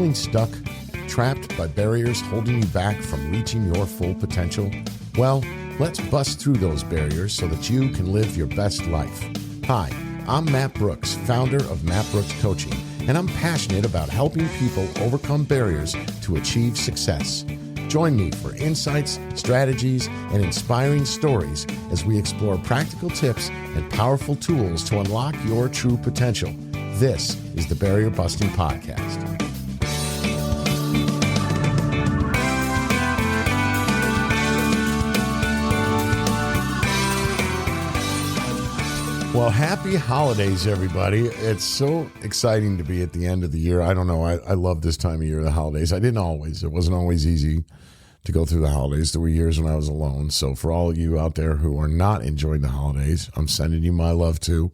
feeling stuck, trapped by barriers holding you back from reaching your full potential? Well, let's bust through those barriers so that you can live your best life. Hi, I'm Matt Brooks, founder of Matt Brooks Coaching, and I'm passionate about helping people overcome barriers to achieve success. Join me for insights, strategies, and inspiring stories as we explore practical tips and powerful tools to unlock your true potential. This is the Barrier Busting Podcast. Well, happy holidays, everybody. It's so exciting to be at the end of the year. I don't know. I love this time of year, the holidays. I didn't always. It wasn't always easy to go through the holidays. There were years when I was alone. So for all of you out there who are not enjoying the holidays, I'm sending you my love too.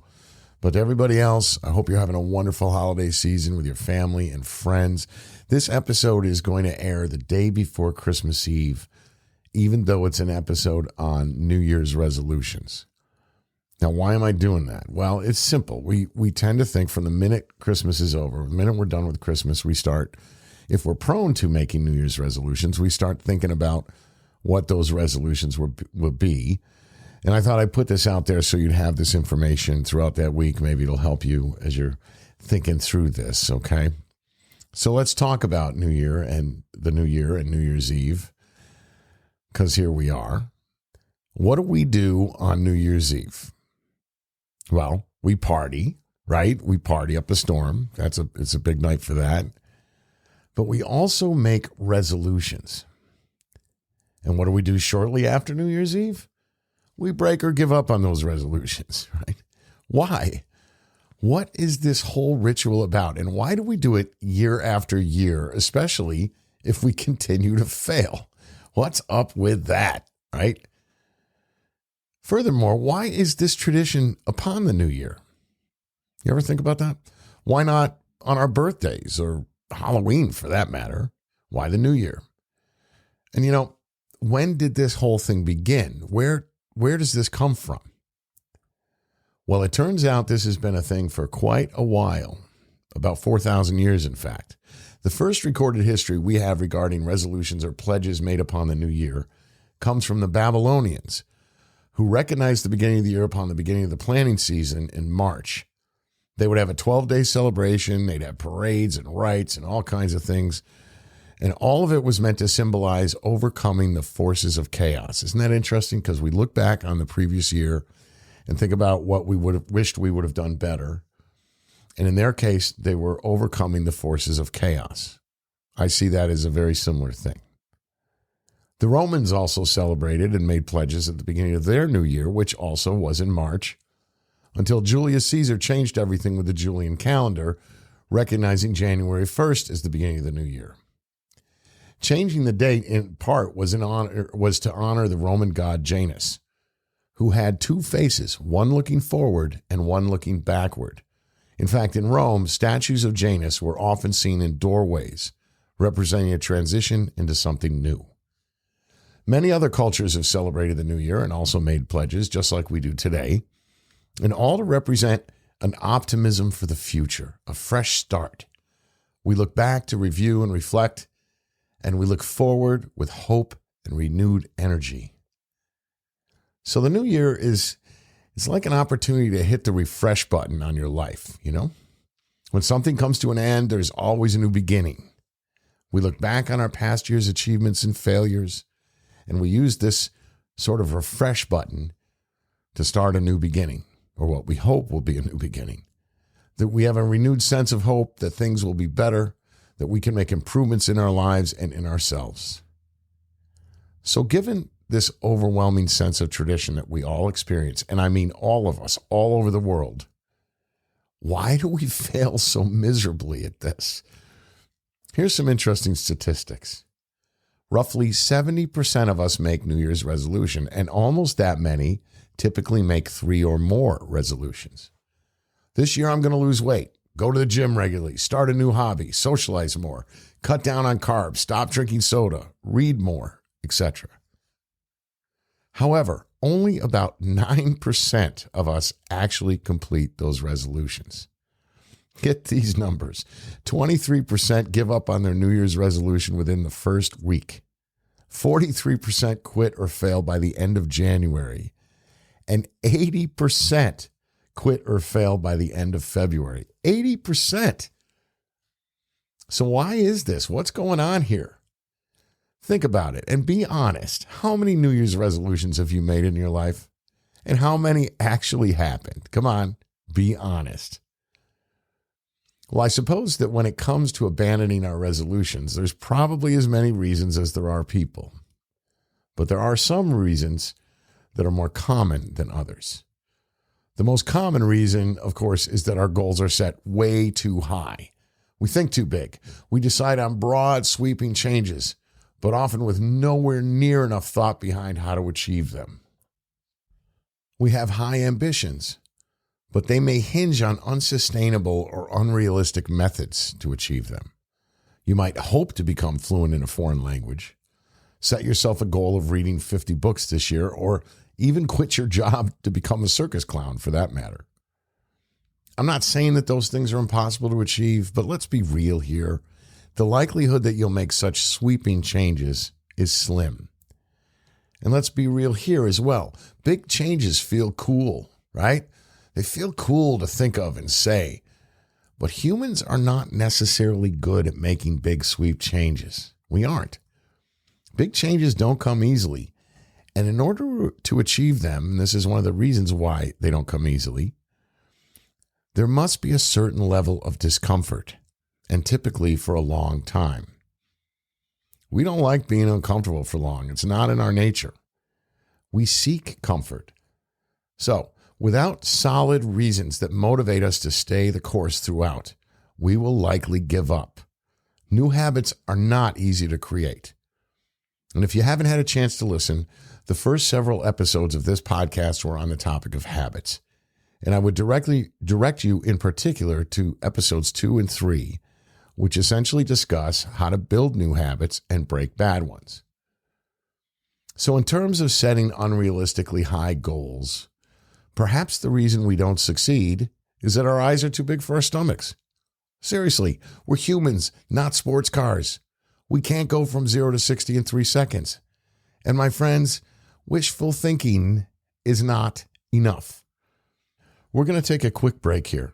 But to everybody else, I hope you're having a wonderful holiday season with your family and friends. This episode is going to air the day before Christmas Eve, even though it's an episode on New Year's resolutions. Now, why am I doing that? Well, it's simple. We tend to think from the minute Christmas is over, the minute we're done with Christmas, we start, if we're prone to making New Year's resolutions, we start thinking about what those resolutions will be. And I thought I'd put this out there so you'd have this information throughout that week. Maybe it'll help you as you're thinking through this, okay? So let's talk about New Year and the New Year and New Year's Eve, because here we are. What do we do on New Year's Eve? Well, we party, right? We party up a storm. It's a big night for that. But we also make resolutions. And what do we do shortly after New Year's Eve? We break or give up on those resolutions, right? Why? What is this whole ritual about? And why do we do it year after year, especially if we continue to fail? What's up with that, right? Furthermore, why is this tradition upon the new year? You ever think about that? Why not on our birthdays or Halloween for that matter? Why the new year? And when did this whole thing begin? Where does this come from? Well, it turns out this has been a thing for quite a while, about 4,000 years, in fact. The first recorded history we have regarding resolutions or pledges made upon the new year comes from the Babylonians, who recognized the beginning of the year upon the beginning of the planting season in March. They would have a 12-day celebration. They'd have parades and rites and all kinds of things. And all of it was meant to symbolize overcoming the forces of chaos. Isn't that interesting? Because we look back on the previous year and think about what we would have wished we would have done better. And in their case, they were overcoming the forces of chaos. I see that as a very similar thing. The Romans also celebrated and made pledges at the beginning of their new year, which also was in March, until Julius Caesar changed everything with the Julian calendar, recognizing January 1st as the beginning of the new year. Changing the date in part was to honor the Roman god Janus, who had two faces, one looking forward and one looking backward. In fact, in Rome, statues of Janus were often seen in doorways, representing a transition into something new. Many other cultures have celebrated the new year and also made pledges, just like we do today, and all to represent an optimism for the future, a fresh start. We look back to review and reflect, and we look forward with hope and renewed energy. So the new year is like an opportunity to hit the refresh button on your life, When something comes to an end, there's always a new beginning. We look back on our past year's achievements and failures, and we use this sort of refresh button to start a new beginning, or what we hope will be a new beginning. That we have a renewed sense of hope that things will be better, that we can make improvements in our lives and in ourselves. So given this overwhelming sense of tradition that we all experience, and I mean all of us, all over the world, why do we fail so miserably at this? Here's some interesting statistics. Roughly 70% of us make New Year's resolution, and almost that many typically make 3 or more resolutions. This year I'm going to lose weight, go to the gym regularly, start a new hobby, socialize more, cut down on carbs, stop drinking soda, read more, etc. However, only about 9% of us actually complete those resolutions. Get these numbers. 23% give up on their New Year's resolution within the first week. 43% quit or fail by the end of January. And 80% quit or fail by the end of February. 80%. So why is this? What's going on here? Think about it and be honest. How many New Year's resolutions have you made in your life? And how many actually happened? Come on, be honest. Well, I suppose that when it comes to abandoning our resolutions, there's probably as many reasons as there are people. But there are some reasons that are more common than others. The most common reason, of course, is that our goals are set way too high. We think too big. We decide on broad, sweeping changes, but often with nowhere near enough thought behind how to achieve them. We have high ambitions, but they may hinge on unsustainable or unrealistic methods to achieve them. You might hope to become fluent in a foreign language, set yourself a goal of reading 50 books this year, or even quit your job to become a circus clown for that matter. I'm not saying that those things are impossible to achieve, but let's be real here. The likelihood that you'll make such sweeping changes is slim. And let's be real here as well. Big changes feel cool, right? They feel cool to think of and say. But humans are not necessarily good at making big sweep changes. We aren't. Big changes don't come easily. And in order to achieve them, and this is one of the reasons why they don't come easily, there must be a certain level of discomfort, and typically for a long time. We don't like being uncomfortable for long. It's not in our nature. We seek comfort. So, without solid reasons that motivate us to stay the course throughout, we will likely give up. New habits are not easy to create. And if you haven't had a chance to listen, the first several episodes of this podcast were on the topic of habits. And I would direct you in particular to episodes 2 and 3, which essentially discuss how to build new habits and break bad ones. So in terms of setting unrealistically high goals, perhaps the reason we don't succeed is that our eyes are too big for our stomachs. Seriously, we're humans, not sports cars. We can't go from 0 to 60 in 3 seconds. And my friends, wishful thinking is not enough. We're going to take a quick break here.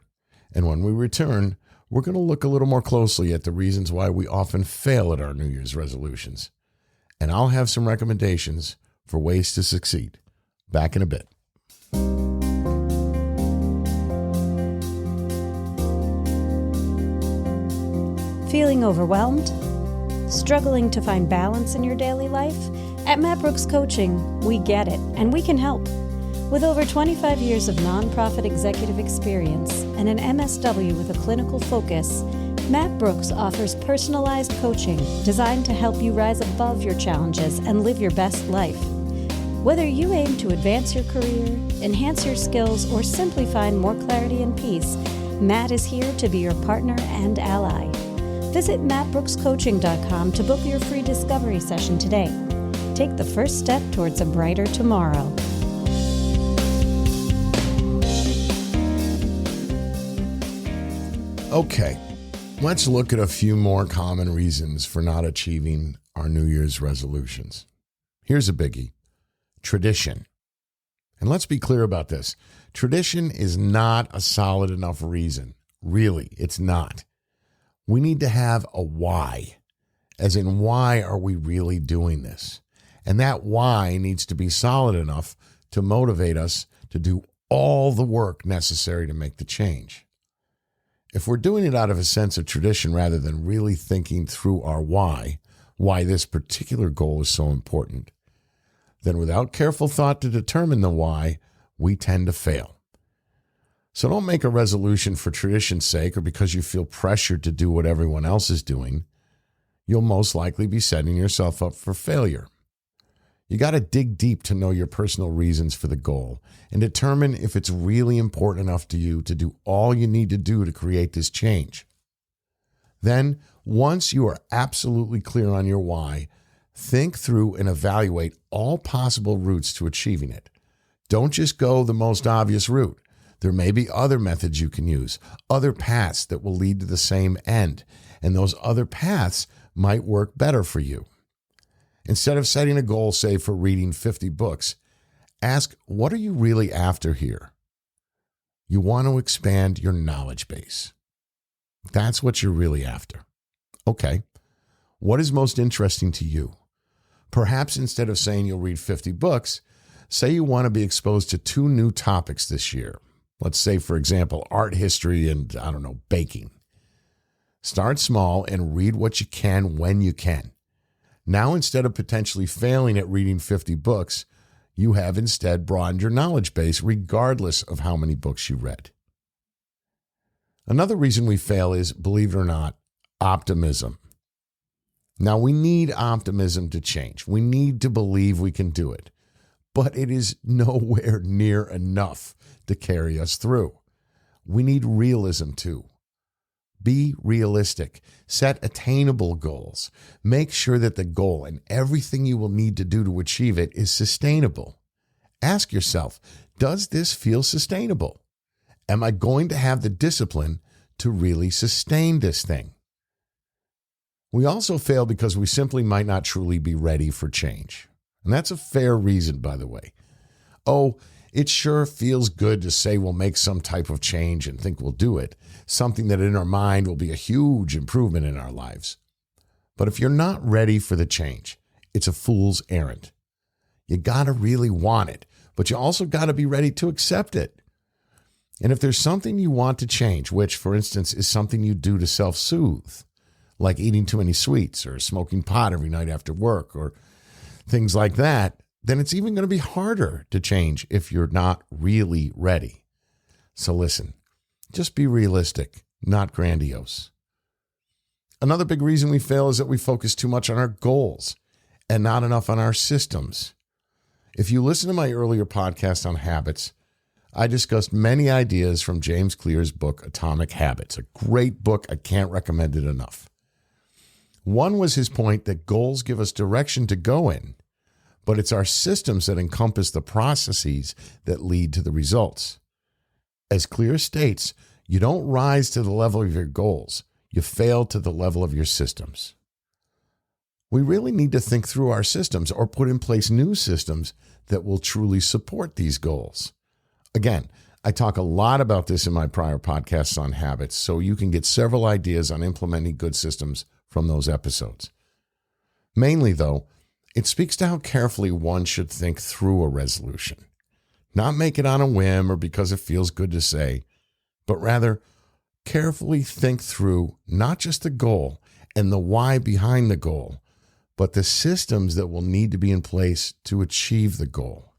And when we return, we're going to look a little more closely at the reasons why we often fail at our New Year's resolutions. And I'll have some recommendations for ways to succeed. Back in a bit. Feeling overwhelmed? Struggling to find balance in your daily life? At Matt Brooks Coaching, we get it, and we can help. With over 25 years of nonprofit executive experience and an MSW with a clinical focus, Matt Brooks offers personalized coaching designed to help you rise above your challenges and live your best life. Whether you aim to advance your career, enhance your skills, or simply find more clarity and peace, Matt is here to be your partner and ally. Visit mattbrookscoaching.com to book your free discovery session today. Take the first step towards a brighter tomorrow. Okay, let's look at a few more common reasons for not achieving our New Year's resolutions. Here's a biggie: tradition. And let's be clear about this. Tradition is not a solid enough reason. Really, it's not. We need to have a why, as in why are we really doing this? And that why needs to be solid enough to motivate us to do all the work necessary to make the change. If we're doing it out of a sense of tradition rather than really thinking through our why this particular goal is so important, then without careful thought to determine the why, we tend to fail. So don't make a resolution for tradition's sake or because you feel pressured to do what everyone else is doing. You'll most likely be setting yourself up for failure. You got to dig deep to know your personal reasons for the goal and determine if it's really important enough to you to do all you need to do to create this change. Then, once you are absolutely clear on your why, think through and evaluate all possible routes to achieving it. Don't just go the most obvious route. There may be other methods you can use, other paths that will lead to the same end, and those other paths might work better for you. Instead of setting a goal, say, for reading 50 books, ask, what are you really after here? You want to expand your knowledge base. That's what you're really after. Okay, what is most interesting to you? Perhaps instead of saying you'll read 50 books, say you want to be exposed to 2 new topics this year. Let's say, for example, art history and, baking. Start small and read what you can when you can. Now, instead of potentially failing at reading 50 books, you have instead broadened your knowledge base regardless of how many books you read. Another reason we fail is, believe it or not, optimism. Now, we need optimism to change. We need to believe we can do it, but it is nowhere near enough to carry us through. We need realism too. Be realistic. Set attainable goals. Make sure that the goal and everything you will need to do to achieve it is sustainable. Ask yourself, does this feel sustainable? Am I going to have the discipline to really sustain this thing? We also fail because we simply might not truly be ready for change. And that's a fair reason, by the way. Oh, it sure feels good to say we'll make some type of change and think we'll do it, something that in our mind will be a huge improvement in our lives. But if you're not ready for the change, it's a fool's errand. You got to really want it, but you also got to be ready to accept it. And if there's something you want to change, which, for instance, is something you do to self-soothe, like eating too many sweets or smoking pot every night after work or things like that, then it's even going to be harder to change if you're not really ready. So listen, just be realistic, not grandiose. Another big reason we fail is that we focus too much on our goals and not enough on our systems. If you listen to my earlier podcast on habits, I discussed many ideas from James Clear's book, Atomic Habits, a great book. I can't recommend it enough. One was his point that goals give us direction to go in, but it's our systems that encompass the processes that lead to the results. As Clear states, you don't rise to the level of your goals. You fail to the level of your systems. We really need to think through our systems or put in place new systems that will truly support these goals. Again, I talk a lot about this in my prior podcasts on habits, so you can get several ideas on implementing good systems from those episodes. Mainly, though, it speaks to how carefully one should think through a resolution. Not make it on a whim or because it feels good to say, but rather carefully think through not just the goal and the why behind the goal, but the systems that will need to be in place to achieve the goal.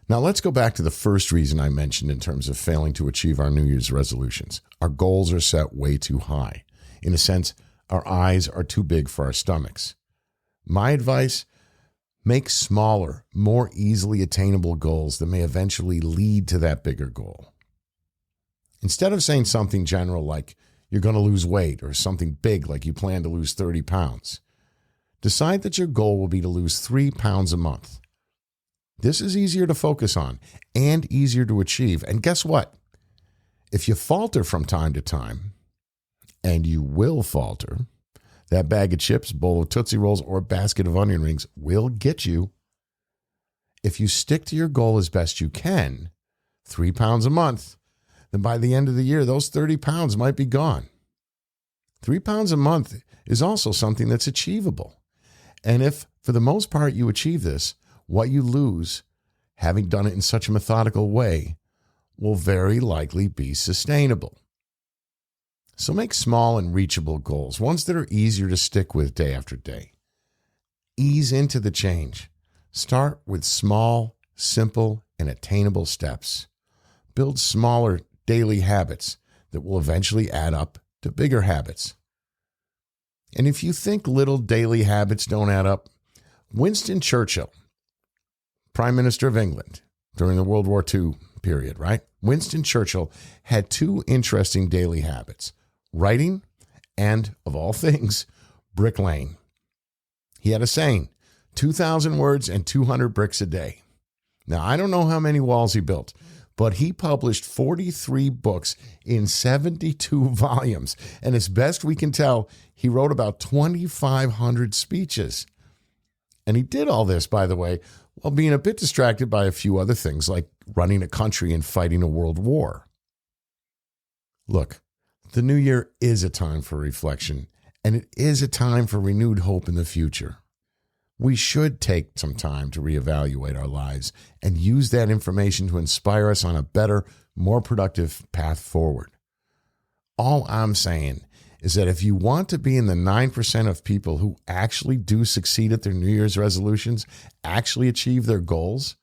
Now let's go back to the first reason I mentioned in terms of failing to achieve our New Year's resolutions. Our goals are set way too high. In a sense, our eyes are too big for our stomachs. My advice, make smaller, more easily attainable goals that may eventually lead to that bigger goal. Instead of saying something general like you're going to lose weight or something big like you plan to lose 30 pounds, decide that your goal will be to lose 3 pounds a month. This is easier to focus on and easier to achieve. And guess what? If you falter from time to time, and you will falter, that bag of chips, bowl of Tootsie Rolls, or basket of onion rings will get you. If you stick to your goal as best you can, 3 pounds a month, then by the end of the year, those 30 pounds might be gone. 3 pounds a month is also something that's achievable. And if, for the most part, you achieve this, what you lose, having done it in such a methodical way, will very likely be sustainable. So make small and reachable goals, ones that are easier to stick with day after day. Ease into the change. Start with small, simple, and attainable steps. Build smaller daily habits that will eventually add up to bigger habits. And if you think little daily habits don't add up, Winston Churchill, Prime Minister of England during the World War II period, right? Winston Churchill had 2 interesting daily habits: writing and, of all things, bricklaying. He had a saying, 2,000 words and 200 bricks a day. Now, I don't know how many walls he built, but he published 43 books in 72 volumes. And as best we can tell, he wrote about 2,500 speeches. And he did all this, by the way, while being a bit distracted by a few other things like running a country and fighting a world war. Look, the new year is a time for reflection, and it is a time for renewed hope in the future. We should take some time to reevaluate our lives and use that information to inspire us on a better, more productive path forward. All I'm saying is that if you want to be in the 9% of people who actually do succeed at their New Year's resolutions, actually achieve their goals,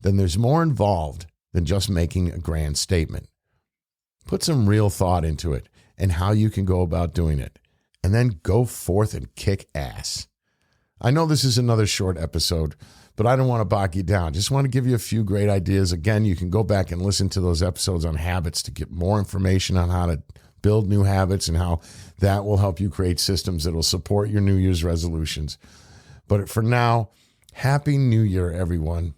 then there's more involved than just making a grand statement. Put some real thought into it and how you can go about doing it, and then go forth and kick ass. I know this is another short episode, but I don't want to bog you down. Just want to give you a few great ideas. Again, you can go back and listen to those episodes on habits to get more information on how to build new habits and how that will help you create systems that will support your New Year's resolutions. But for now, Happy New Year, everyone.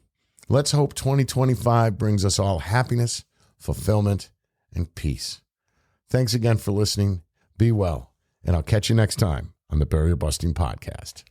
Let's hope 2025 brings us all happiness, fulfillment, and peace. Thanks again for listening. Be well, and I'll catch you next time on the Barrier Busting Podcast.